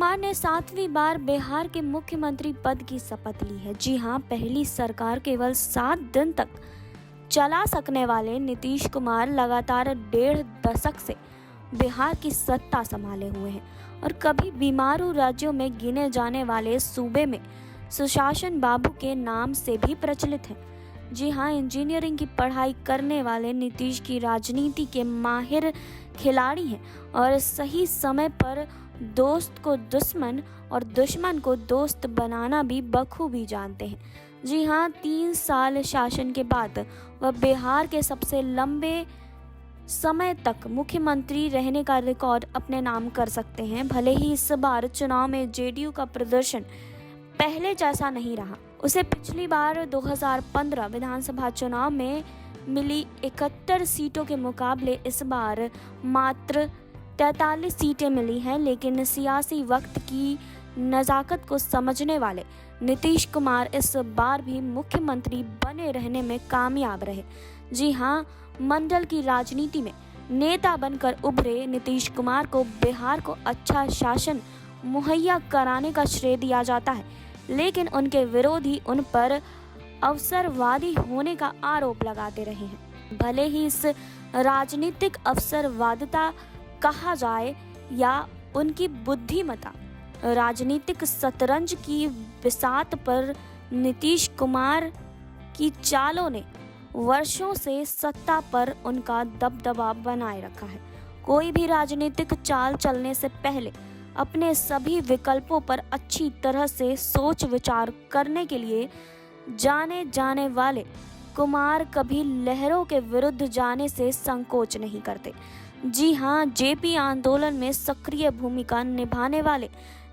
कुमार ने 7वीं बार बिहार के मुख्यमंत्री पद की शपथ ली है। जी हां, पहली सरकार केवल 7 दिन तक चला सकने वाले नीतीश कुमार लगातार 1.5 दशक से बिहार की सत्ता संभाले हुए हैं और कभी बीमारू राज्यों में गिने जाने वाले सूबे में सुशासन बाबू के नाम से भी प्रचलित हैं। जी हाँ, इंजीनियरिंग की पढ़ाई करने वाले नीतीश की राजनीति के माहिर खिलाड़ी हैं और सही समय पर दोस्त को दुश्मन और दुश्मन को दोस्त बनाना भी बखूबी जानते हैं। जी हाँ, 3 साल शासन के बाद वह बिहार के सबसे लंबे समय तक मुख्यमंत्री रहने का रिकॉर्ड अपने नाम कर सकते हैं। भले ही इस बार चुनाव में जेडीयू का प्रदर्शन पहले जैसा नहीं रहा। उसे पिछली बार 2015 विधानसभा चुनाव में मिली 71 सीटों के मुकाबले इस बार मात्र 43 सीटें मिली हैं, लेकिन सियासी वक्त की नज़ाकत को समझने वाले नीतीश कुमार इस बार भी मुख्यमंत्री बने रहने में कामयाब रहे। जी हाँ, मंडल की राजनीति में नेता बनकर उभरे नीतीश कुमार को बिहार को अच्छा शासन मुहैया कराने का श्रेय दिया जाता है, लेकिन उनके विरोधी उन पर अवसरवादी होने का आरोप लगाते रहे हैं। भले ही इस राजनीतिक अवसरवादिता कहा जाए या उनकी बुद्धिमत्ता, राजनीतिक शतरंज की बिसात पर नीतीश कुमार की चालों ने वर्षों से सत्ता पर उनका दबदबा बनाए रखा है। कोई भी राजनीतिक चाल चलने से पहले अपने सभी विकल्पों पर अच्छी तरह से सोच विचार करने के लिए जाने जाने वाले कुमार कभी लहरों के विरुद्ध जाने से संकोच नहीं करते। जी हाँ, जेपी आंदोलन में सक्रिय भूमिका निभाने वाले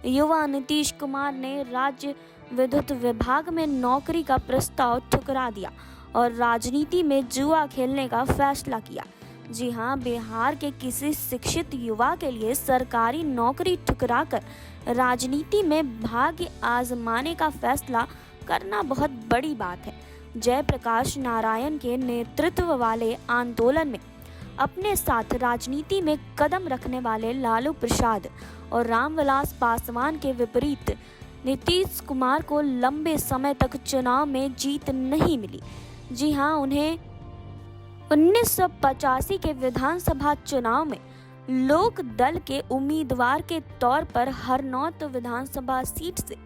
युवा नीतीश कुमार ने राज्य विद्युत विभाग में नौकरी का प्रस्ताव ठुकरा दिया और राजनीति में जुआ खेलने का फैसला किया। जी हाँ, बिहार के किसी शिक्षित युवा के लिए सरकारी नौकरी ठुकराकर राजनीति में भाग्य आजमाने का फैसला करना बहुत बड़ी बात है। जयप्रकाश नारायण के नेतृत्व वाले आंदोलन में अपने साथ राजनीति में कदम रखने वाले लालू प्रसाद और रामविलास पासवान के विपरीत नीतीश कुमार को लंबे समय तक चुनाव में जीत नहीं मिली। जी हाँ, उन्हें 1985 के विधानसभा चुनाव में लोक दल के उम्मीदवार के तौर पर हरनौत विधानसभा सीट से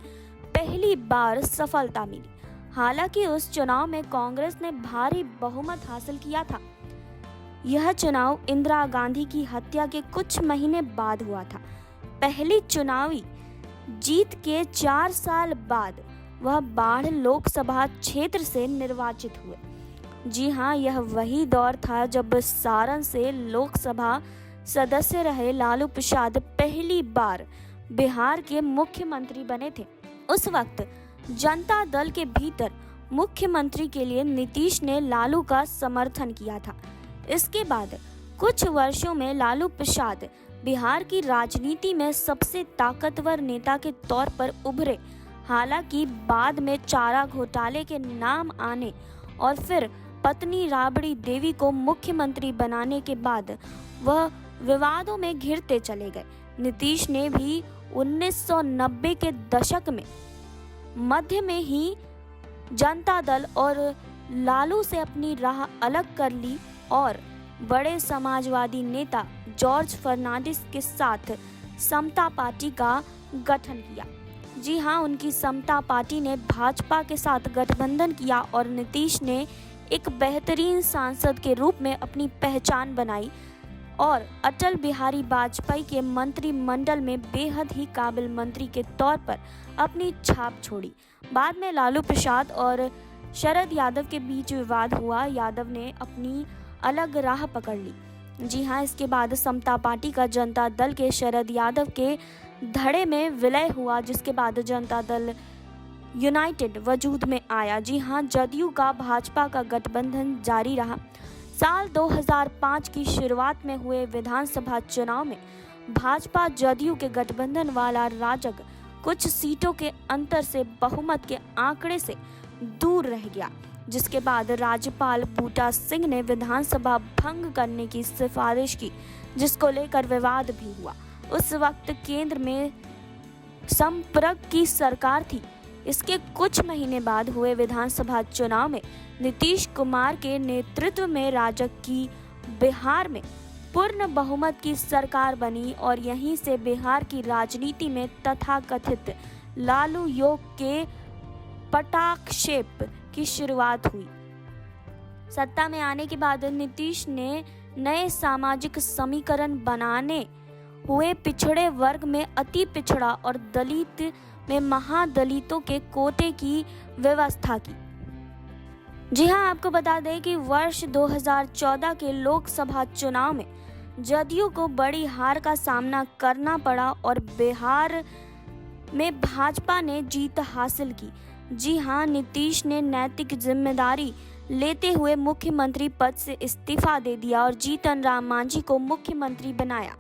पहली बार सफलता मिली। हालांकि उस चुनाव में कांग्रेस ने भारी बहुमत हासिल किया था। यह चुनाव इंदिरा गांधी की हत्या के कुछ महीने बाद हुआ था। पहली चुनावी जीत के 4 साल बाद वह बाढ़ लोकसभा क्षेत्र से निर्वाचित हुए। जी हाँ, यह वही दौर था जब सारण से लोकसभा सदस्य रहे लालू प्रसाद पहली बार बिहार के मुख्यमंत्री बने थे। उस वक्त जनता दल के भीतर मुख्यमंत्री के लिए नीतीश ने लालू का समर्थन किया था। इसके बाद कुछ वर्षों में लालू प्रसाद बिहार की राजनीति में सबसे ताकतवर नेता के तौर पर उभरे। हालांकि बाद में चारा घोटाले के नाम आने और फिर पत्नी राबड़ी देवी को मुख्यमंत्री बनाने के बाद वह विवादों में घिरते चले गए। नीतीश ने भी 1990 के दशक में मध्य में ही जनता दल और लालू से अपनी राह अलग कर ली और बड़े समाजवादी नेता जॉर्ज फर्नांडिस के साथ समता पार्टी का गठन किया। जी हाँ, उनकी समता पार्टी ने भाजपा के साथ गठबंधन किया और नीतीश ने एक बेहतरीन सांसद के रूप में अपनी पहचान बनाई और अटल बिहारी वाजपेयी के मंत्रिमंडल में बेहद ही काबिल मंत्री के तौर पर अपनी छाप छोड़ी। बाद में लालू प्रसाद और शरद यादव के बीच विवाद हुआ। यादव ने अपनी अलग राह पकड़ ली। जी हाँ, इसके बाद समता पार्टी का जनता दल के शरद यादव के धड़े में विलय हुआ, जिसके बाद जनता दल यूनाइटेड वजूद में आया। जी हाँ, जदयू का भाजपा का गठबंधन जारी रहा। साल 2005 की शुरुआत में हुए विधानसभा चुनाव में भाजपा जदयू के गठबंधन वाला राजग कुछ सीटों के अंतर से बहुमत के आंकड़े से दूर रह गया, जिसके बाद राज्यपाल बूटा सिंह ने विधानसभा भंग करने की सिफारिश की, जिसको लेकर विवाद भी हुआ। उस वक्त केंद्र में संपर्क की सरकार थी। इसके कुछ महीने बाद हुए विधानसभा चुनाव में नीतीश कुमार के नेतृत्व में राजग की बिहार में पूर्ण बहुमत की सरकार बनी और यहीं से बिहार की राजनीति में तथाकथित लालू योग के पटाक्षेप की शुरुआत हुई। सत्ता में आने के बाद नीतीश ने नए सामाजिक समीकरण बनाने हुए पिछड़े वर्ग में अति पिछड़ा और दलित में महादलितों के कोटे की व्यवस्था की। जी हां, आपको बता दें कि वर्ष 2014 के लोकसभा चुनाव में जदयू को बड़ी हार का सामना करना पड़ा और बिहार में भाजपा ने जीत हासिल की। जी हां, नीतीश ने नैतिक जिम्मेदारी लेते हुए मुख्यमंत्री पद से इस्तीफा दे दिया और जीतन राम मांझी को मुख्यमंत्री बनाया।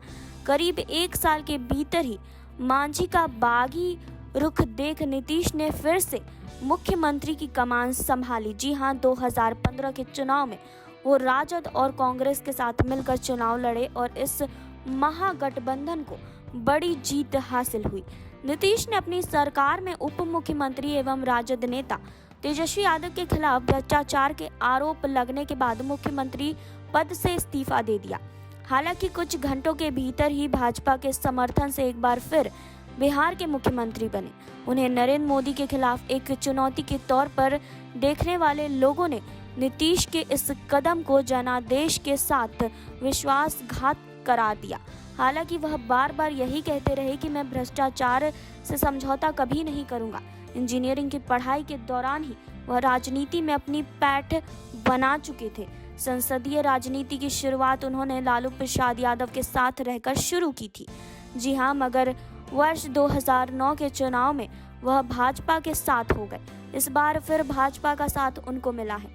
करीब एक साल के भीतर ही मांझी का बागी रुख देख नीतीश ने फिर से मुख्यमंत्री की कमान संभाली। जी हां, 2015 के चुनाव में वो राजद और कांग्रेस के साथ मिलकर चुनाव लड़े और इस महागठबंधन को बड़ी जीत हासिल हुई। नीतीश ने अपनी सरकार में उप मुख्यमंत्री एवं राजद नेता तेजस्वी यादव के खिलाफ भ्रष्टाचार के आरोप लगने के बाद मुख्यमंत्री पद से इस्तीफा दे दिया। हालांकि कुछ घंटों के भीतर ही भाजपा के समर्थन से एक बार फिर बिहार के मुख्यमंत्री बने। उन्हें नरेंद्र मोदी के खिलाफ एक चुनौती के तौर पर देखने वाले लोगों ने नीतीश के इस कदम को जनादेश के साथ विश्वासघात करार दिया। हालांकि वह बार बार यही कहते रहे कि मैं भ्रष्टाचार से समझौता कभी नहीं करूंगा। इंजीनियरिंग की पढ़ाई के दौरान ही वह राजनीति में अपनी पैठ बना चुके थे। संसदीय राजनीति की शुरुआत उन्होंने लालू प्रसाद यादव के साथ रहकर शुरू की थी। जी हां, मगर वर्ष 2009 के चुनाव में वह भाजपा के साथ हो गए। इस बार फिर भाजपा का साथ उनको मिला है।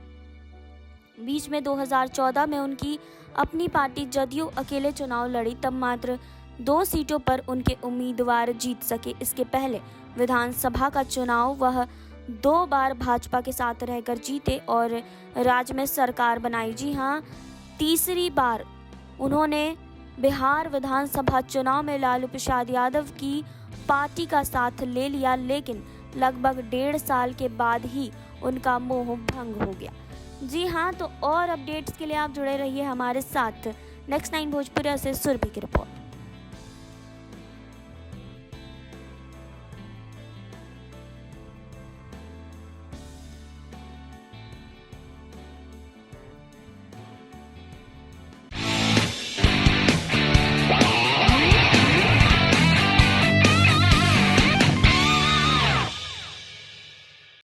बीच में 2014 में उनकी अपनी पार्टी जदयू अकेले चुनाव लड़ी, तब मात्र 2 सीटों पर उनके उम्मीदवार जीत सके। इसके पहले विधानसभा का चुनाव वह 2 बार भाजपा के साथ रहकर जीते और राज्य में सरकार बनाई। जी हां, तीसरी बार उन्होंने बिहार विधानसभा चुनाव में लालू प्रसाद यादव की पार्टी का साथ ले लिया, लेकिन लगभग 1.5 साल के बाद ही उनका मोह भंग हो गया। जी हां, तो और अपडेट्स के लिए आप जुड़े रहिए हमारे साथ। नेक्स्ट 9 भोजपुरी से सुरभि की रिपोर्ट।